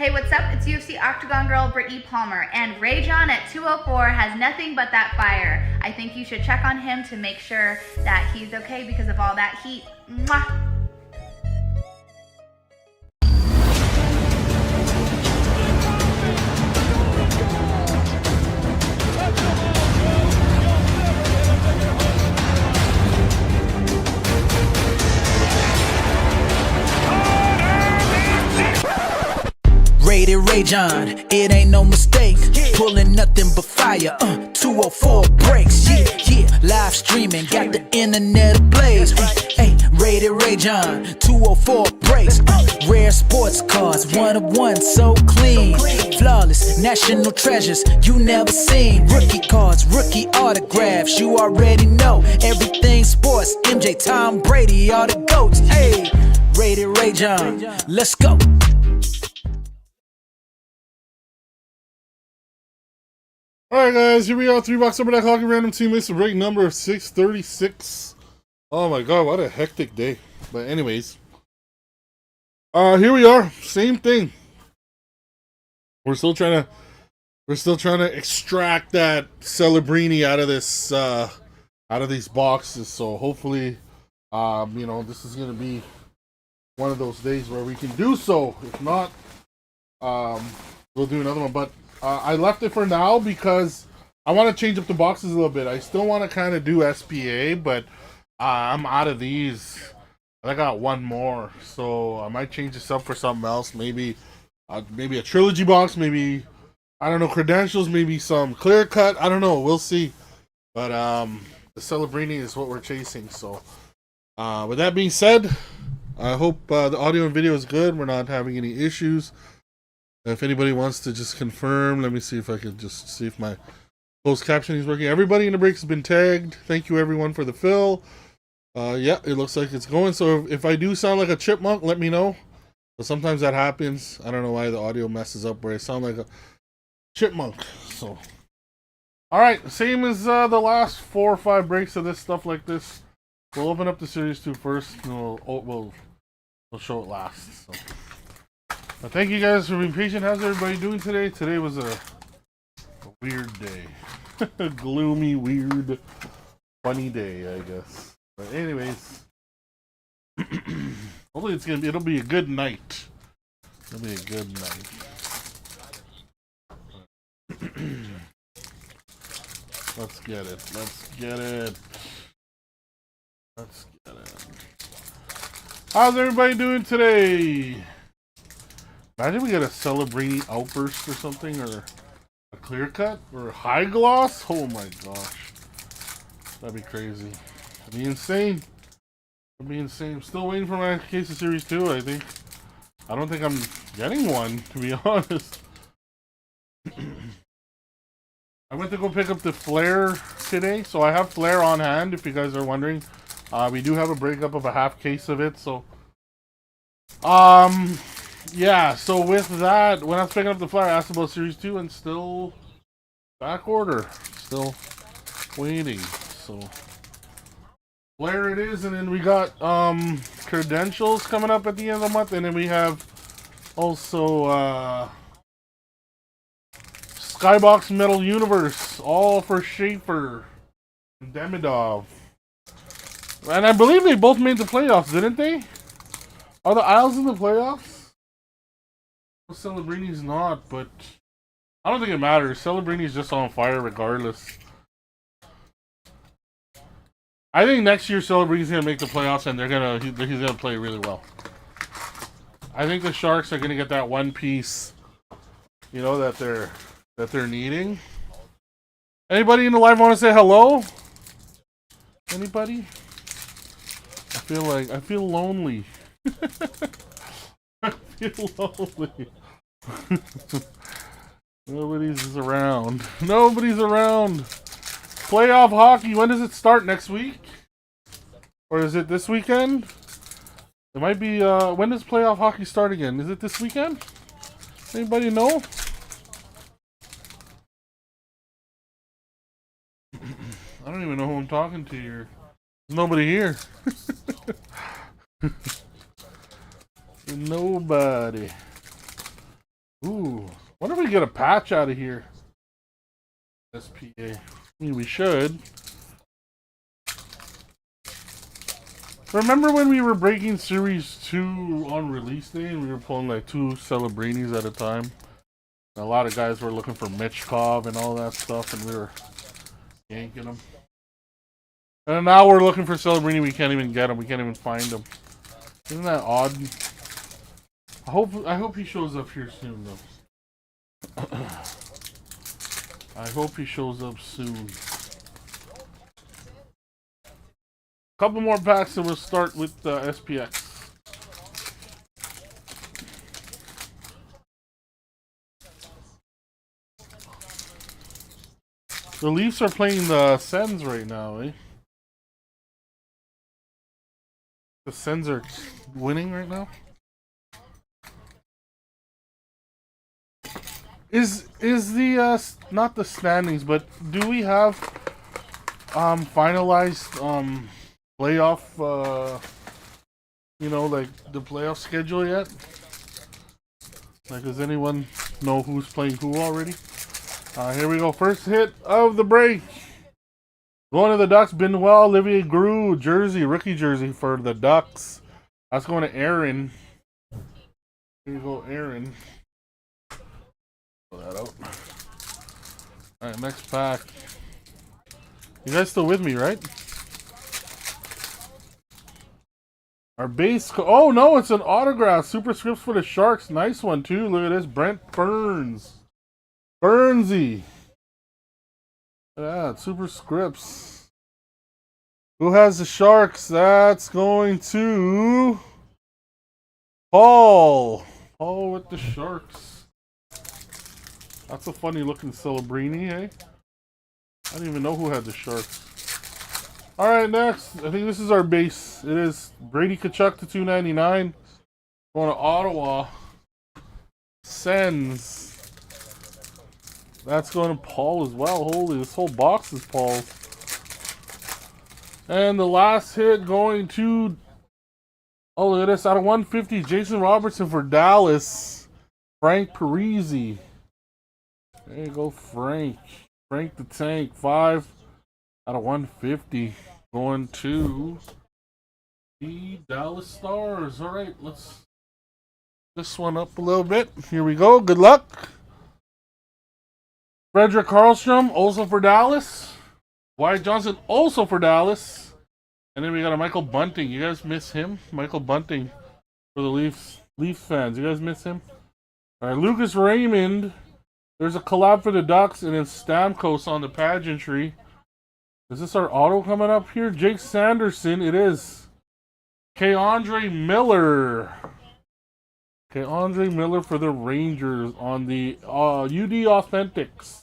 Hey, what's up? It's UFC Octagon Girl Brittany Palmer, and Ray John at 204 has nothing but that fire. I think you should check on him to make sure that he's okay because of all that heat. Mwah! Rated Ray John, it ain't no mistake. Pulling nothing but fire, 204 breaks, yeah. Live streaming, got the internet ablaze. Hey, Rated Ray John, 204 breaks. Rare sports cars, one of one, so clean. Flawless, national treasures you never seen. Rookie cards, rookie autographs, you already know. Everything sports, MJ, Tom Brady, all the GOATs. Hey, Rated Ray John, let's go. Alright guys, here we are, 3-box Upper Deck Hockey Random Team List, break number 636. Oh my god, what a hectic day. But anyways, here we are, same thing. We're still trying to extract that Celebrini out of this out of these boxes. So hopefully, you know, this is gonna be one of those days where we can do so. If not, we'll do another one. But I left it for now because I want to change up the boxes a little bit. I still want to kind of do SPA, but I'm out of these. I got one more, so I might change this up for something else. Maybe maybe a trilogy box. Maybe, I don't know, credentials. Maybe some clear cut. I don't know. We'll see. But the Celebrini is what we're chasing. So with that being said, I hope the audio and video is good. We're not having any issues. If anybody wants to just confirm, let me see if I can just see if my closed captioning is working. Everybody in the breaks has been tagged. Thank you everyone for the fill. Yeah, it looks like it's going. So if I do sound like a chipmunk, let me know. But sometimes that happens. I don't know why the audio messes up where I sound like a chipmunk. So, all right, same as the last 4 or 5 breaks of this stuff like this. We'll open up the Series 2 first, and we'll show it last. So. Well, thank you guys for being patient. How's everybody doing today? Today was a weird day. A gloomy, weird, funny day, I guess. But anyways, hopefully it'll be a good night. It'll be a good night. Let's get it. Let's get it. Let's get it. How's everybody doing today? Imagine we get a Celebrini outburst or something, or a clear cut, or a high gloss. Oh my gosh, that'd be crazy. That'd be insane. That'd be insane. I'm still waiting for my case of Series 2. I don't think I'm getting one, to be honest. I went to go pick up the Flair today, so I have Flair on hand. If you guys are wondering, we do have a breakup of a half case of it. So, yeah, so with that, when I was picking up the Flyer, I asked about Series 2 and still back order. Still waiting. So Flare it is, and then we got credentials coming up at the end of the month, and then we have also Skybox Metal Universe, all for Schaefer and Demidov. And I believe they both made the playoffs, didn't they? Are the Isles in the playoffs? Celebrini's not, but I don't think it matters. Celebrini's just on fire regardless. I think next year Celebrini's gonna make the playoffs, and he's gonna play really well. I think the Sharks are gonna get that one piece, you know, that they're needing. Anybody in the live want to say hello? Anybody? I feel lonely. I feel lonely. Nobody's around. Nobody's around. Playoff hockey, when does it start? Next week? Or is it this weekend? It might be, when does playoff hockey start again? Is it this weekend? Anybody know? I don't even know who I'm talking to here. There's nobody here. Nobody. Ooh. Wonder if we get a patch out of here. SPA. I mean, we should. Remember when we were breaking Series 2 on release day and we were pulling like 2 Celebrinis at a time? And a lot of guys were looking for Michkov and all that stuff, and we were yanking them. And now we're looking for Celebrini, we can't even get them, we can't even find them. Isn't that odd? I hope he shows up here soon, though. I hope he shows up soon. Couple more packs and we'll start with the SPX. The Leafs are playing the Sens right now, eh? The Sens are winning right now. Is the not the standings, but do we have finalized playoff you know, like the playoff schedule yet? Like, does anyone know who's playing who already? Here we go. First hit of the break. Going to the Ducks, Benoit, Olivier Giroux, jersey, rookie jersey for the Ducks. That's going to Aaron. Here you go, Aaron. Pull that out. Alright, next pack. You guys still with me, right? Our base. Oh no, it's an autograph. Superscripts for the Sharks. Nice one too. Look at this. Brent Burns. Burnsy. Look at that. Superscripts. Who has the Sharks? That's going to Paul. Paul with the Sharks. That's a funny looking Celebrini, eh? I don't even know who had the Sharks. Alright, next. I think this is our base. It is Brady Tkachuk to 299. Going to Ottawa. Sens. That's going to Paul as well. Holy, this whole box is Paul's. And the last hit going to... Oh, look at this. Out of 150, Jason Robertson for Dallas. Frank Parisi. There you go, Frank. Frank the Tank. 5 out of 150. Going to the Dallas Stars. All right, let's this one up a little bit. Here we go. Good luck. Frederick Karlstrom, also for Dallas. Wyatt Johnson, also for Dallas. And then we got a Michael Bunting. You guys miss him? Michael Bunting for the Leaf fans. You guys miss him? All right, Lucas Raymond. There's a collab for the Ducks, and then Stamkos on the pageantry. Is this our auto coming up here? Jake Sanderson, it is. K'Andre Miller. K'Andre Miller for the Rangers on the UD Authentics.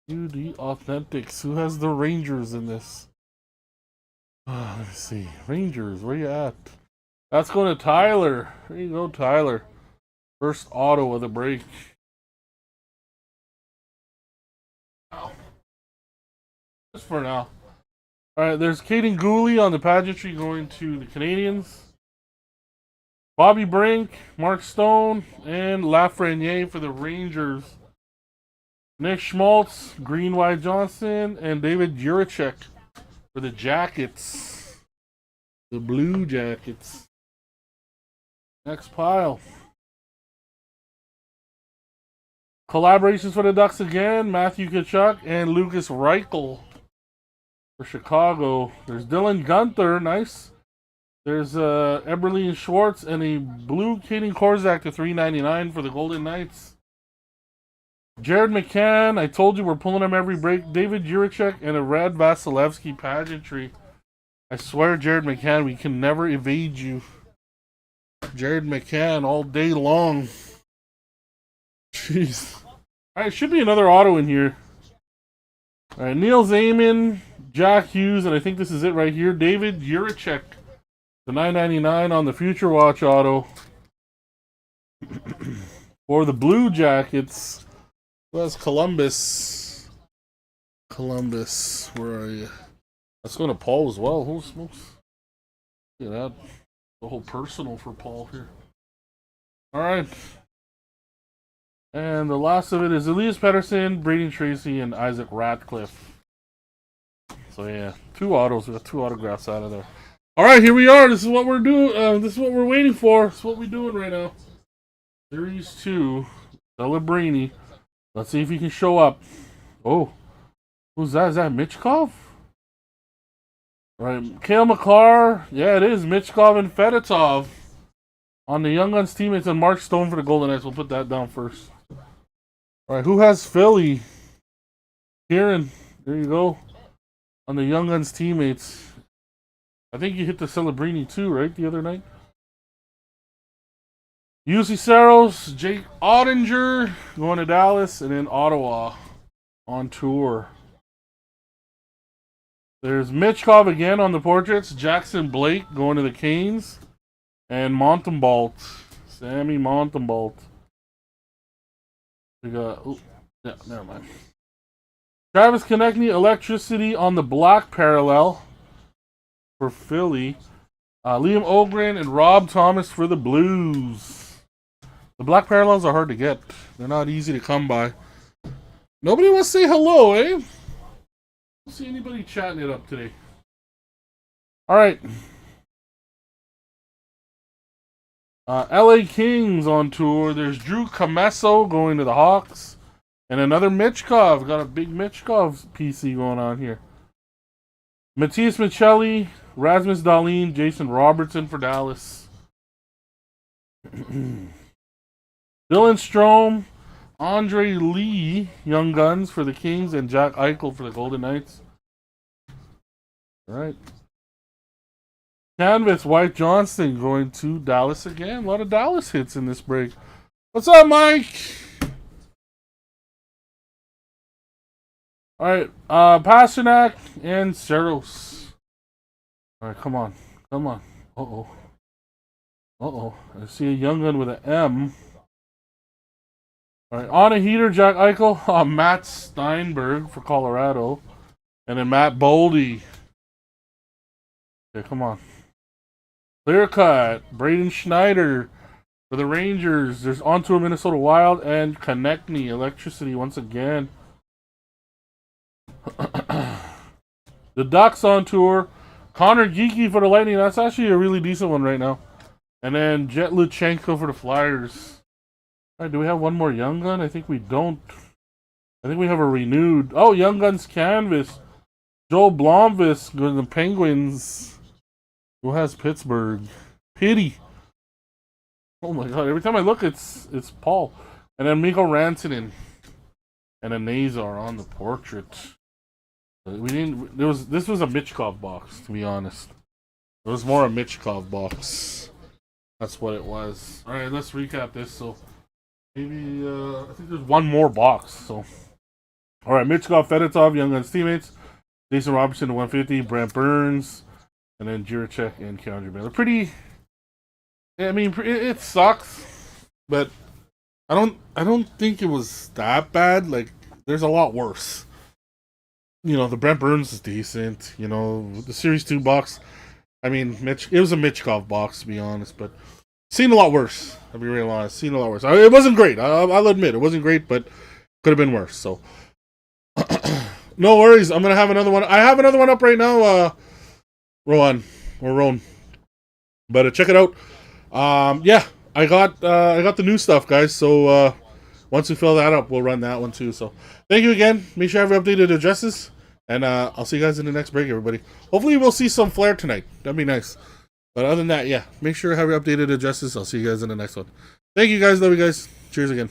UD Authentics. Who has the Rangers in this? Let me see. Rangers, where you at? That's going to Tyler. There you go, Tyler. First auto of the break. Just for now. Alright, there's Caden Gooley on the pageantry going to the Canadians. Bobby Brink, Mark Stone, and Lafreniere for the Rangers. Nick Schmaltz, Green Wyatt Johnson, and David Juracek for the Jackets. The Blue Jackets. Next pile. Collaborations for the Ducks again. Matthew Tkachuk and Lucas Reichel for Chicago. There's Dylan Gunther. Nice. There's Eberle Schwartz and a blue Katie Korczak to $3.99 for the Golden Knights. Jared McCann. I told you we're pulling him every break. David Juracek and a red Vasilevsky pageantry. I swear, Jared McCann, we can never evade you. Jared McCann all day long. Jeez. Alright, should be another auto in here. Alright, Neil Zayman, Jack Hughes, and I think this is it right here. David Juracek. The $9.99 on the Future Watch auto. For the Blue Jackets. That's Columbus. Columbus, where are you? That's going to Paul as well. Holy smokes. Look at that. The whole personal for Paul here. Alright. And the last of it is Elias Pettersson, Braden Tracy, and Isaac Ratcliffe. So yeah, 2 autos. We got 2 autographs out of there. All right, here we are. This is what we're doing. This is what we're waiting for. This is what we're doing right now. Series 2, Celebrini. Let's see if he can show up. Oh, who's that? Is that Michkov? All right, Kale McCarr. Yeah, it is Michkov and Fedotov on the Young Guns teammates, and Mark Stone for the Golden Knights. We'll put that down first. All right, who has Philly? Kieran. There you go. On the Young Guns teammates. I think you hit the Celebrini too, right? The other night. UC Saros, Jake Ottinger going to Dallas, and then Ottawa on tour. There's Michkov again on the portraits. Jackson Blake going to the Canes, and Montembault, Sammy Montembault. We got, yeah, never mind. Travis Konechny, Electricity on the black parallel for Philly. Liam Ogren and Rob Thomas for the Blues. The black parallels are hard to get. They're not easy to come by. Nobody wants to say hello, eh? I don't see anybody chatting it up today. Alright. LA Kings on tour. There's Drew Camesso going to the Hawks. And another Michkov. Got a big Michkov PC going on here. Matthias Michelli, Rasmus Dahlin, Jason Robertson for Dallas. Dylan Strome, Andre Lee, Young Guns for the Kings, and Jack Eichel for the Golden Knights. All right. Canvas, White Johnston going to Dallas again. A lot of Dallas hits in this break. What's up, Mike? All right, Pasternak and Saros. All right, come on. Come on. Uh-oh. Uh-oh. I see a Young Gun with an M. All right, on a heater, Jack Eichel. Matt Steinberg for Colorado. And then Matt Boldy. Okay, come on. Clear cut. Braden Schneider for the Rangers. There's onto a Minnesota Wild and Konechny, Electricity once again. The Ducks on tour. Connor Geeky for the Lightning. That's actually a really decent one right now. And then Jet Luchenko for the Flyers. All right, do we have one more Young Gun? I think we don't. I think we have a renewed. Oh, Young Guns Canvas. Joel Blomqvist going to the Penguins. Who has Pittsburgh? Pity. Oh my god! Every time I look, it's Paul. And then Mikko Rantanen. And a Nazar on the portrait. We didn't. This was a Michkov box, to be honest. It was more a Michkov box. That's what it was. All right, let's recap this. So maybe I think there's one more box. So all right, Michkov, Fedotov, Young Guns teammates, Jason Robertson to 150, Brent Burns, and then Jiricek and Keandre Miller. Pretty. I mean, it sucks, but I don't think it was that bad. Like, there's a lot worse. You know, the Brent Burns is decent. You know, the Series 2 box. I mean, it was a Michkov box, to be honest, but seen a lot worse. I'll be real honest. Seen a lot worse. It wasn't great. I'll admit, it wasn't great, but could have been worse. So, no worries. I'm going to have another one. I have another one up right now. Rowan. But check it out. Yeah, I got the new stuff, guys. So, once we fill that up, we'll run that one too. So, thank you again. Make sure I have updated addresses. And I'll see you guys in the next break, everybody. Hopefully we'll see some Flair tonight. That'd be nice. But other than that, yeah. Make sure I have your updated addresses. I'll see you guys in the next one. Thank you guys. Love you guys. Cheers again.